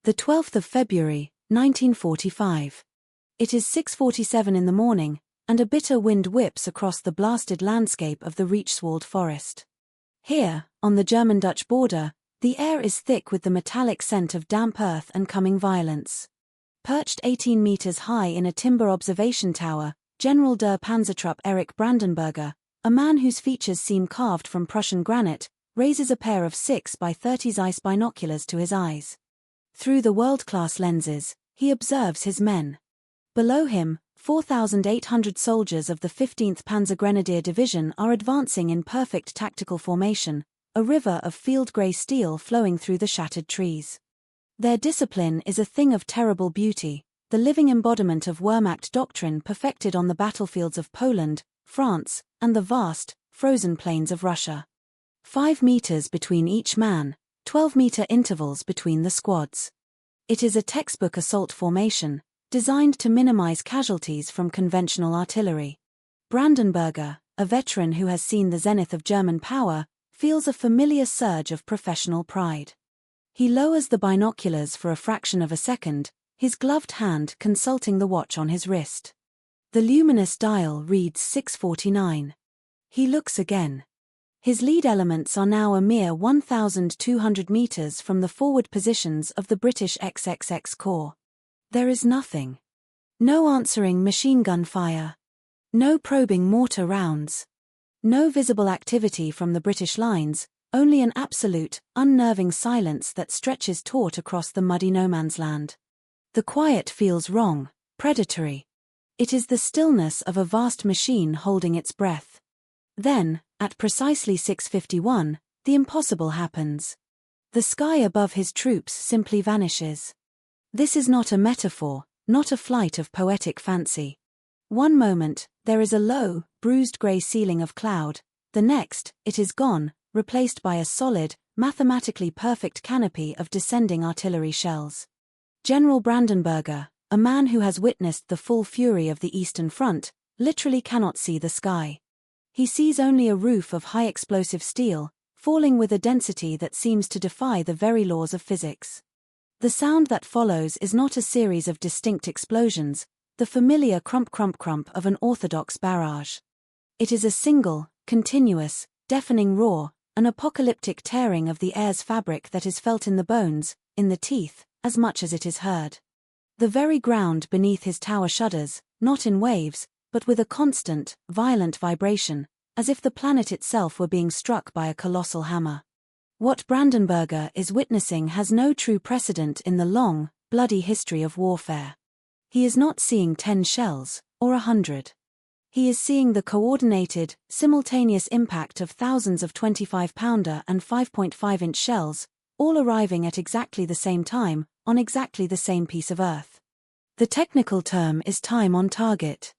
The 12th of February, 1945. It is 6:47 in the morning, and a bitter wind whips across the blasted landscape of the Reichswald forest. Here, on the German-Dutch border, the air is thick with the metallic scent of damp earth and coming violence. Perched 18 meters high in a timber observation tower, General der Panzertruppe Erich Brandenberger, a man whose features seem carved from Prussian granite, raises a pair of 6 by 30 Zeiss binoculars to his eyes. Through the world-class lenses, he observes his men. Below him, 4,800 soldiers of the 15th Panzer Grenadier Division are advancing in perfect tactical formation, a river of field-grey steel flowing through the shattered trees. Their discipline is a thing of terrible beauty, the living embodiment of Wehrmacht doctrine perfected on the battlefields of Poland, France, and the vast, frozen plains of Russia. 5 meters between each man, 12-meter intervals between the squads. It is a textbook assault formation, designed to minimize casualties from conventional artillery. Brandenberger, a veteran who has seen the zenith of German power, feels a familiar surge of professional pride. He lowers the binoculars for a fraction of a second, his gloved hand consulting the watch on his wrist. The luminous dial reads 6:49. He looks again. His lead elements are now a mere 1,200 meters from the forward positions of the British XXX Corps. There is nothing. No answering machine gun fire. No probing mortar rounds. No visible activity from the British lines, only an absolute, unnerving silence that stretches taut across the muddy no-man's land. The quiet feels wrong, predatory. It is the stillness of a vast machine holding its breath. Then, at precisely 6:51, the impossible happens. The sky above his troops simply vanishes. This is not a metaphor, not a flight of poetic fancy. One moment, there is a low, bruised grey ceiling of cloud, the next, it is gone, replaced by a solid, mathematically perfect canopy of descending artillery shells. General Brandenberger, a man who has witnessed the full fury of the Eastern Front, literally cannot see the sky. He sees only a roof of high-explosive steel, falling with a density that seems to defy the very laws of physics. The sound that follows is not a series of distinct explosions, the familiar crump-crump-crump of an orthodox barrage. It is a single, continuous, deafening roar, an apocalyptic tearing of the air's fabric that is felt in the bones, in the teeth, as much as it is heard. The very ground beneath his tower shudders, not in waves, but with a constant, violent vibration, as if the planet itself were being struck by a colossal hammer. What Brandenberger is witnessing has no true precedent in the long, bloody history of warfare. He is not seeing 10 shells, or 100. He is seeing the coordinated, simultaneous impact of thousands of 25-pounder and 5.5-inch shells, all arriving at exactly the same time, on exactly the same piece of earth. The technical term is time on target.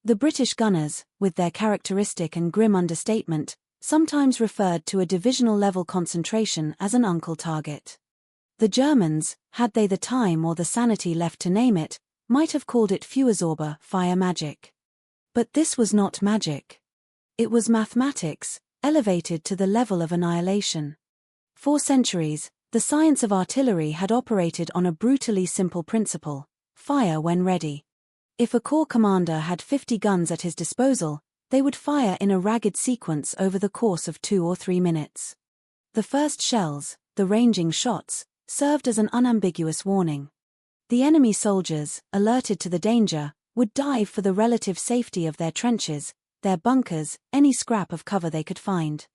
The British gunners, with their characteristic and grim understatement, sometimes referred to a divisional-level concentration as an uncle target. The Germans, had they the time or the sanity left to name it, might have called it Feuerzauber, fire magic. But this was not magic. It was mathematics, elevated to the level of annihilation. For centuries, the science of artillery had operated on a brutally simple principle: fire when ready. If a corps commander had 50 guns at his disposal, they would fire in a ragged sequence over the course of 2 or 3 minutes. The first shells, the ranging shots, served as an unambiguous warning. The enemy soldiers, alerted to the danger, would dive for the relative safety of their trenches, their bunkers, any scrap of cover they could find.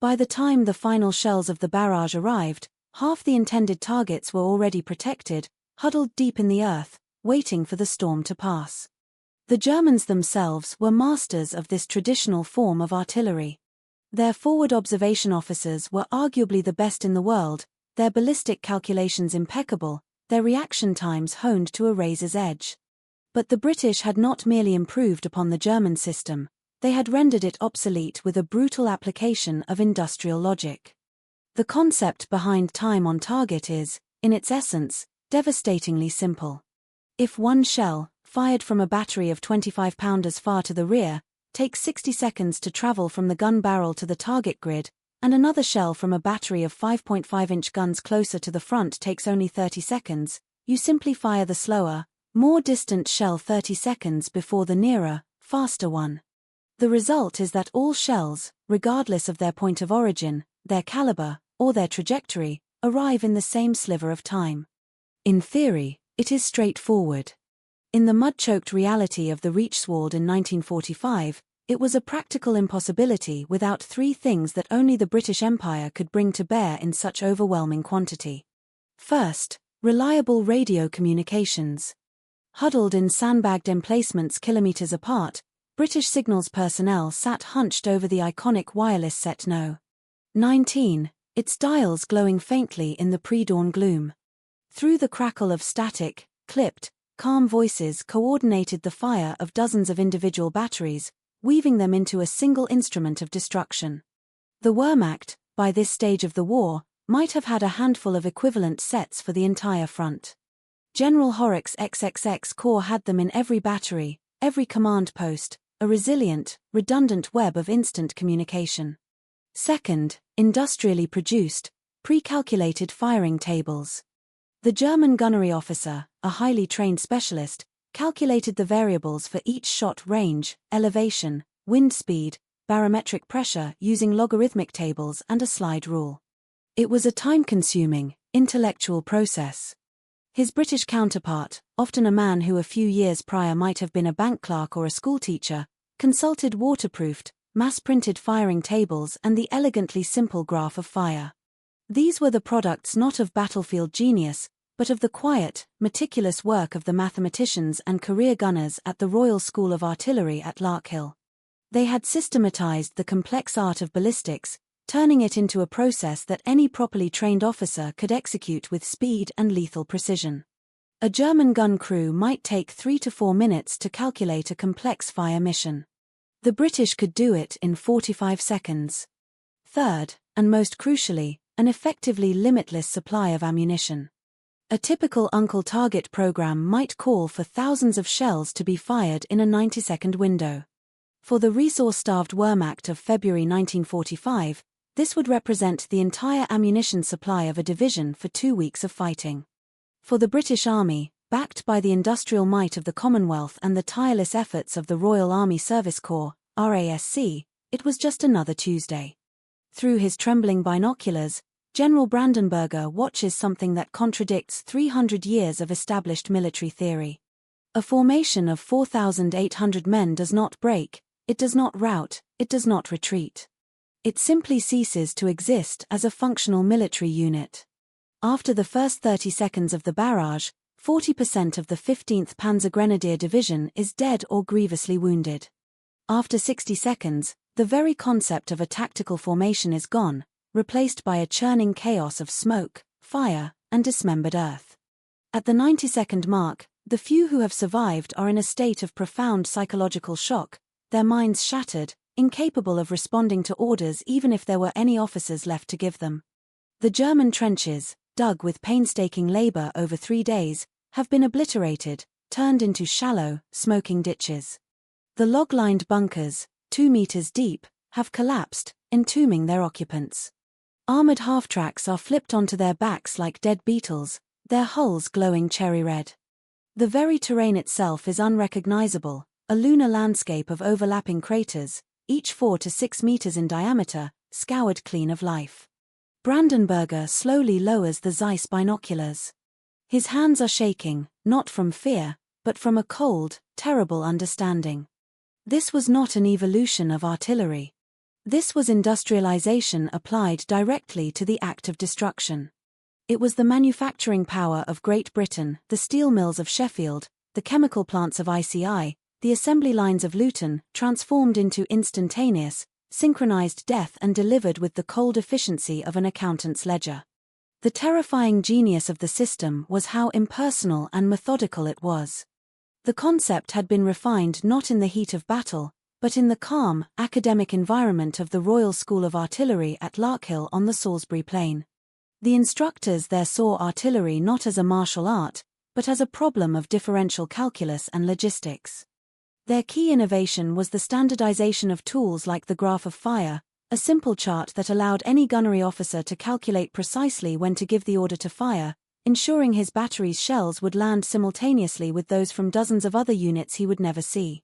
By the time the final shells of the barrage arrived, half the intended targets were already protected, huddled deep in the earth, waiting for the storm to pass. The Germans themselves were masters of this traditional form of artillery. Their forward observation officers were arguably the best in the world, their ballistic calculations impeccable, their reaction times honed to a razor's edge. But the British had not merely improved upon the German system, they had rendered it obsolete with a brutal application of industrial logic. The concept behind time on target is, in its essence, devastatingly simple. If one shell, fired from a battery of 25-pounders far to the rear, takes 60 seconds to travel from the gun barrel to the target grid, and another shell from a battery of 5.5-inch guns closer to the front takes only 30 seconds, you simply fire the slower, more distant shell 30 seconds before the nearer, faster one. The result is that all shells, regardless of their point of origin, their caliber, or their trajectory, arrive in the same sliver of time. In theory, it is straightforward. In the mud-choked reality of the Reichswald in 1945, it was a practical impossibility without three things that only the British Empire could bring to bear in such overwhelming quantity. First, reliable radio communications. Huddled in sandbagged emplacements kilometers apart, British signals personnel sat hunched over the iconic wireless set No. 19, its dials glowing faintly in the pre-dawn gloom. Through the crackle of static, clipped, calm voices coordinated the fire of dozens of individual batteries, weaving them into a single instrument of destruction. The Wehrmacht, by this stage of the war, might have had a handful of equivalent sets for the entire front. General Horrock's XXX Corps had them in every battery, every command post, a resilient, redundant web of instant communication. Second, industrially produced, pre-calculated firing tables. The German gunnery officer, a highly trained specialist, calculated the variables for each shot range, elevation, wind speed, barometric pressure using logarithmic tables and a slide rule. It was a time-consuming, intellectual process. His British counterpart, often a man who a few years prior might have been a bank clerk or a schoolteacher, consulted waterproofed, mass-printed firing tables and the elegantly simple graph of fire. These were the products not of battlefield genius, but of the quiet, meticulous work of the mathematicians and career gunners at the Royal School of Artillery at Larkhill. They had systematized the complex art of ballistics, turning it into a process that any properly trained officer could execute with speed and lethal precision. A German gun crew might take 3 to 4 minutes to calculate a complex fire mission. The British could do it in 45 seconds. Third, and most crucially, an effectively limitless supply of ammunition. A typical Uncle Target program might call for thousands of shells to be fired in a 90-second window. For the resource-starved Wehrmacht of February 1945, this would represent the entire ammunition supply of a division for 2 weeks of fighting. For the British Army, backed by the industrial might of the Commonwealth and the tireless efforts of the Royal Army Service Corps, RASC, it was just another Tuesday. Through his trembling binoculars, General Brandenberger watches something that contradicts 300 years of established military theory. A formation of 4,800 men does not break, it does not rout, it does not retreat. It simply ceases to exist as a functional military unit. After the first 30 seconds of the barrage, 40% of the 15th Panzer Grenadier Division is dead or grievously wounded. After 60 seconds, the very concept of a tactical formation is gone, replaced by a churning chaos of smoke, fire, and dismembered earth. At the 90-second mark, the few who have survived are in a state of profound psychological shock, their minds shattered, incapable of responding to orders even if there were any officers left to give them. The German trenches, dug with painstaking labor over 3 days, have been obliterated, turned into shallow, smoking ditches. The log-lined bunkers, 2 meters deep, have collapsed, entombing their occupants. Armored half-tracks are flipped onto their backs like dead beetles, their hulls glowing cherry red. The very terrain itself is unrecognizable, a lunar landscape of overlapping craters, each 4 to 6 meters in diameter, scoured clean of life. Brandenberger slowly lowers the Zeiss binoculars. His hands are shaking, not from fear, but from a cold, terrible understanding. This was not an evolution of artillery. This was industrialization applied directly to the act of destruction. It was the manufacturing power of Great Britain, the steel mills of Sheffield, the chemical plants of ICI, the assembly lines of Luton, transformed into instantaneous, synchronized death and delivered with the cold efficiency of an accountant's ledger. The terrifying genius of the system was how impersonal and methodical it was. The concept had been refined not in the heat of battle, but in the calm, academic environment of the Royal School of Artillery at Larkhill on the Salisbury Plain. The instructors there saw artillery not as a martial art, but as a problem of differential calculus and logistics. Their key innovation was the standardization of tools like the graph of fire, a simple chart that allowed any gunnery officer to calculate precisely when to give the order to fire, ensuring his battery's shells would land simultaneously with those from dozens of other units he would never see.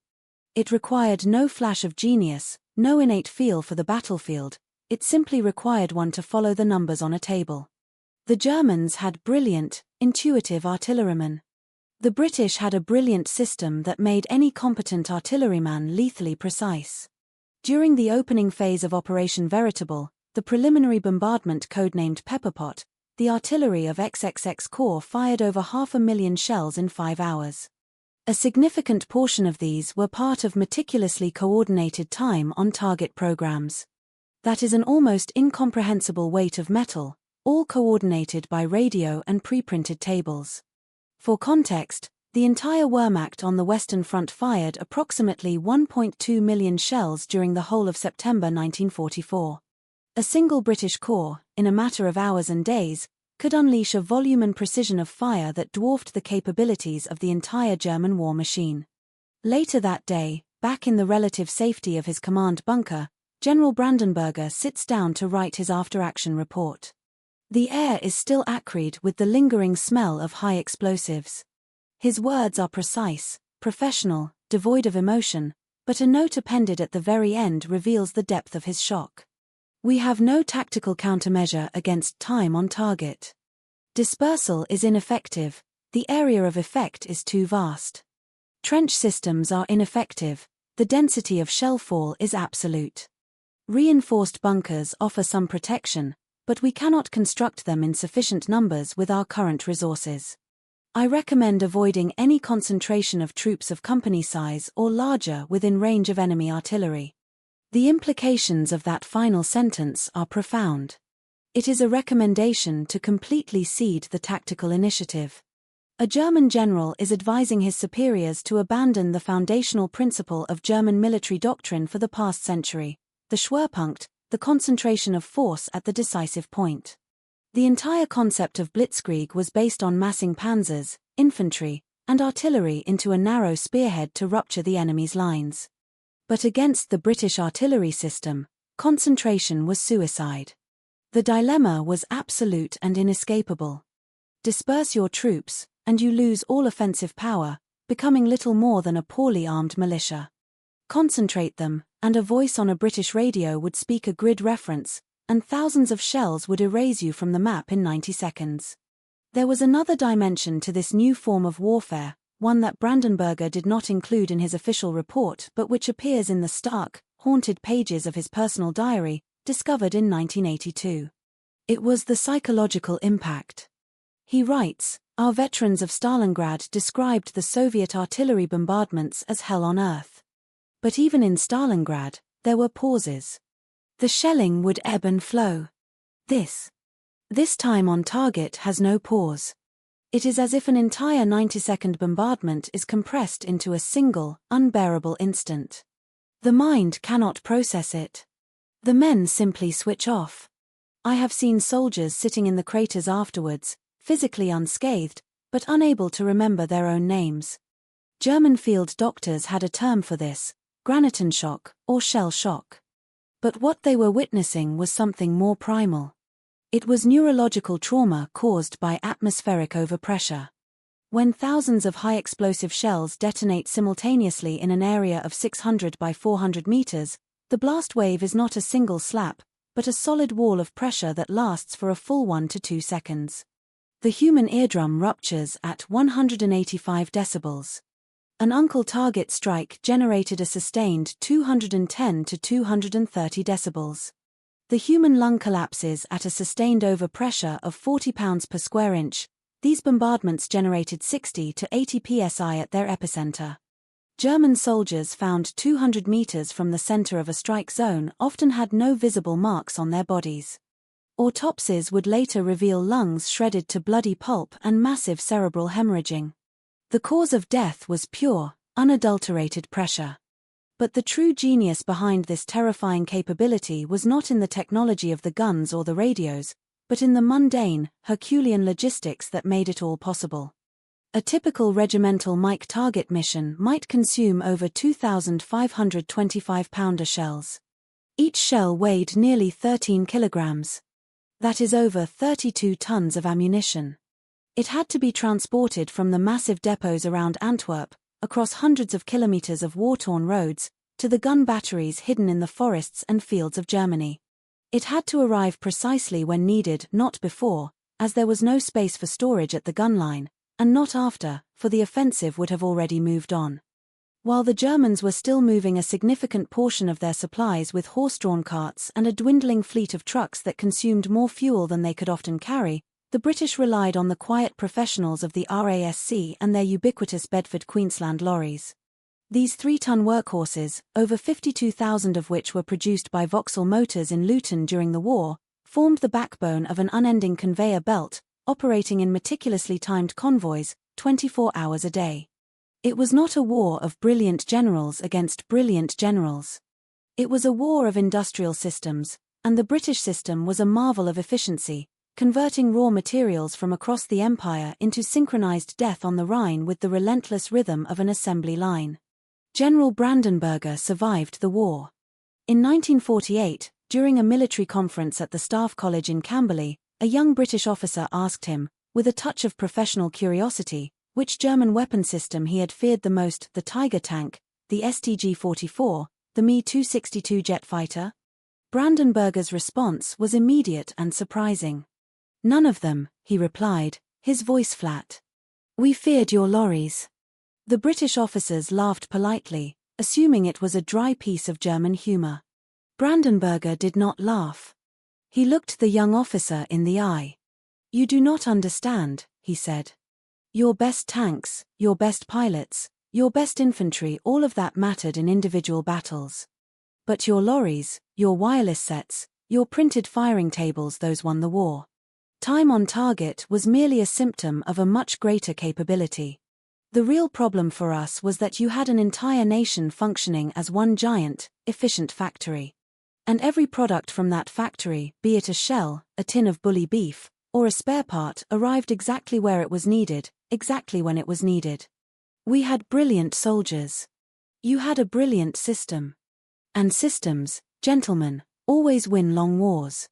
It required no flash of genius, no innate feel for the battlefield, it simply required one to follow the numbers on a table. The Germans had brilliant, intuitive artillerymen. The British had a brilliant system that made any competent artilleryman lethally precise. During the opening phase of Operation Veritable, the preliminary bombardment codenamed Pepperpot, the artillery of XXX Corps fired over 500,000 shells in 5 hours. A significant portion of these were part of meticulously coordinated time-on-target programs. That is an almost incomprehensible weight of metal, all coordinated by radio and pre-printed tables. For context, the entire Wehrmacht on the Western Front fired approximately 1.2 million shells during the whole of September 1944. A single British corps, in a matter of hours and days, could unleash a volume and precision of fire that dwarfed the capabilities of the entire German war machine. Later that day, back in the relative safety of his command bunker, General Brandenberger sits down to write his after-action report. The air is still acrid with the lingering smell of high explosives. His words are precise, professional, devoid of emotion, but a note appended at the very end reveals the depth of his shock. We have no tactical countermeasure against time on target. Dispersal is ineffective, the area of effect is too vast. Trench systems are ineffective, the density of shell fall is absolute. Reinforced bunkers offer some protection, but we cannot construct them in sufficient numbers with our current resources. I recommend avoiding any concentration of troops of company size or larger within range of enemy artillery. The implications of that final sentence are profound. It is a recommendation to completely cede the tactical initiative. A German general is advising his superiors to abandon the foundational principle of German military doctrine for the past century, the Schwerpunkt, the concentration of force at the decisive point. The entire concept of Blitzkrieg was based on massing panzers, infantry, and artillery into a narrow spearhead to rupture the enemy's lines. But against the British artillery system, concentration was suicide. The dilemma was absolute and inescapable. Disperse your troops, and you lose all offensive power, becoming little more than a poorly armed militia. Concentrate them, and a voice on a British radio would speak a grid reference, and thousands of shells would erase you from the map in 90 seconds. There was another dimension to this new form of warfare, one that Brandenberger did not include in his official report but which appears in the stark, haunted pages of his personal diary, discovered in 1982. It was the psychological impact. He writes, "Our veterans of Stalingrad described the Soviet artillery bombardments as hell on earth. But even in Stalingrad, there were pauses. The shelling would ebb and flow. This time on target has no pause. It is as if an entire 90-second bombardment is compressed into a single, unbearable instant. The mind cannot process it. The men simply switch off. I have seen soldiers sitting in the craters afterwards, physically unscathed, but unable to remember their own names. German field doctors had a term for this, Granatenschock, or shell shock. But what they were witnessing was something more primal. It was neurological trauma caused by atmospheric overpressure. When thousands of high-explosive shells detonate simultaneously in an area of 600 by 400 meters, the blast wave is not a single slap, but a solid wall of pressure that lasts for a full 1 to 2 seconds. The human eardrum ruptures at 185 decibels. An uncle target strike generated a sustained 210 to 230 decibels. The human lung collapses at a sustained overpressure of 40 pounds per square inch. These bombardments generated 60 to 80 psi at their epicenter. German soldiers found 200 meters from the center of a strike zone often had no visible marks on their bodies. Autopsies would later reveal lungs shredded to bloody pulp and massive cerebral hemorrhaging. The cause of death was pure, unadulterated pressure. But the true genius behind this terrifying capability was not in the technology of the guns or the radios, but in the mundane, Herculean logistics that made it all possible. A typical regimental Mike target mission might consume over 2,525-pounder shells. Each shell weighed nearly 13 kilograms. That is over 32 tons of ammunition. It had to be transported from the massive depots around Antwerp, across hundreds of kilometers of war-torn roads, to the gun batteries hidden in the forests and fields of Germany. It had to arrive precisely when needed, not before, as there was no space for storage at the gun line, and not after, for the offensive would have already moved on. While the Germans were still moving a significant portion of their supplies with horse-drawn carts and a dwindling fleet of trucks that consumed more fuel than they could often carry, the British relied on the quiet professionals of the RASC and their ubiquitous Bedford-Queensland lorries. These 3-ton workhorses, over 52,000 of which were produced by Vauxhall Motors in Luton during the war, formed the backbone of an unending conveyor belt, operating in meticulously timed convoys, 24 hours a day. It was not a war of brilliant generals against brilliant generals. It was a war of industrial systems, and the British system was a marvel of efficiency, converting raw materials from across the empire into synchronized death on the Rhine with the relentless rhythm of an assembly line. General Brandenberger survived the war. In 1948, during a military conference at the Staff College in Camberley, a young British officer asked him, with a touch of professional curiosity, which German weapon system he had feared the most, the Tiger tank, the STG-44, the Me-262 jet fighter? Brandenberger's response was immediate and surprising. "None of them," he replied, his voice flat. "We feared your lorries." The British officers laughed politely, assuming it was a dry piece of German humor. Brandenberger did not laugh. He looked the young officer in the eye. "You do not understand," he said. "Your best tanks, your best pilots, your best infantry, all of that mattered in individual battles. But your lorries, your wireless sets, your printed firing tables, those won the war. Time on target was merely a symptom of a much greater capability. The real problem for us was that you had an entire nation functioning as one giant, efficient factory. And every product from that factory, be it a shell, a tin of bully beef, or a spare part, arrived exactly where it was needed, exactly when it was needed. We had brilliant soldiers. You had a brilliant system. And systems, gentlemen, always win long wars."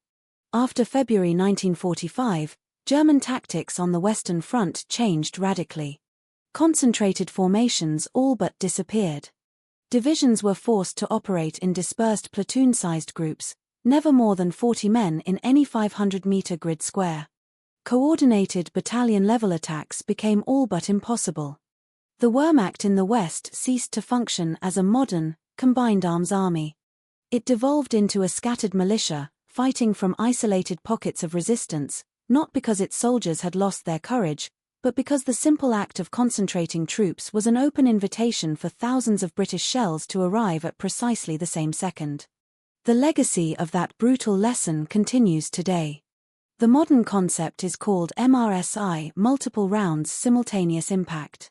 After February 1945, German tactics on the Western Front changed radically. Concentrated formations all but disappeared. Divisions were forced to operate in dispersed platoon-sized groups, never more than 40 men in any 500-meter grid square. Coordinated battalion-level attacks became all but impossible. The Wehrmacht in the West ceased to function as a modern, combined arms army. It devolved into a scattered militia, fighting from isolated pockets of resistance, not because its soldiers had lost their courage, but because the simple act of concentrating troops was an open invitation for thousands of British shells to arrive at precisely the same second. The legacy of that brutal lesson continues today. The modern concept is called MRSI, multiple rounds simultaneous impact.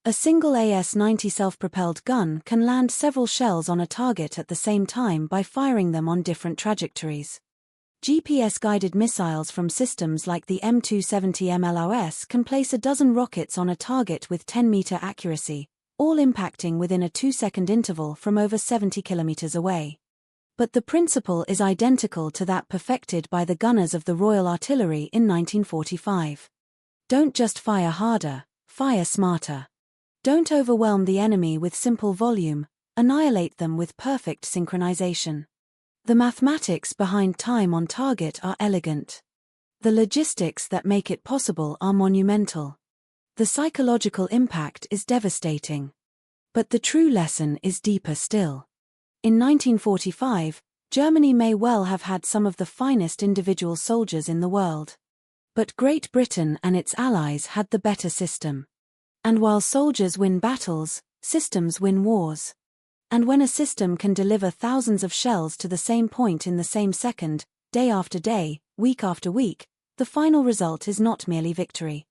A single AS-90 self-propelled gun can land several shells on a target at the same time by firing them on different trajectories. GPS-guided missiles from systems like the M270 MLRS can place a dozen rockets on a target with 10-meter accuracy, all impacting within a 2-second interval from over 70 kilometers away. But the principle is identical to that perfected by the gunners of the Royal Artillery in 1945. Don't just fire harder, fire smarter. Don't overwhelm the enemy with simple volume, annihilate them with perfect synchronization. The mathematics behind time on target are elegant. The logistics that make it possible are monumental. The psychological impact is devastating. But the true lesson is deeper still. In 1945, Germany may well have had some of the finest individual soldiers in the world. But Great Britain and its allies had the better system. And while soldiers win battles, systems win wars. And when a system can deliver thousands of shells to the same point in the same second, day after day, week after week, the final result is not merely victory.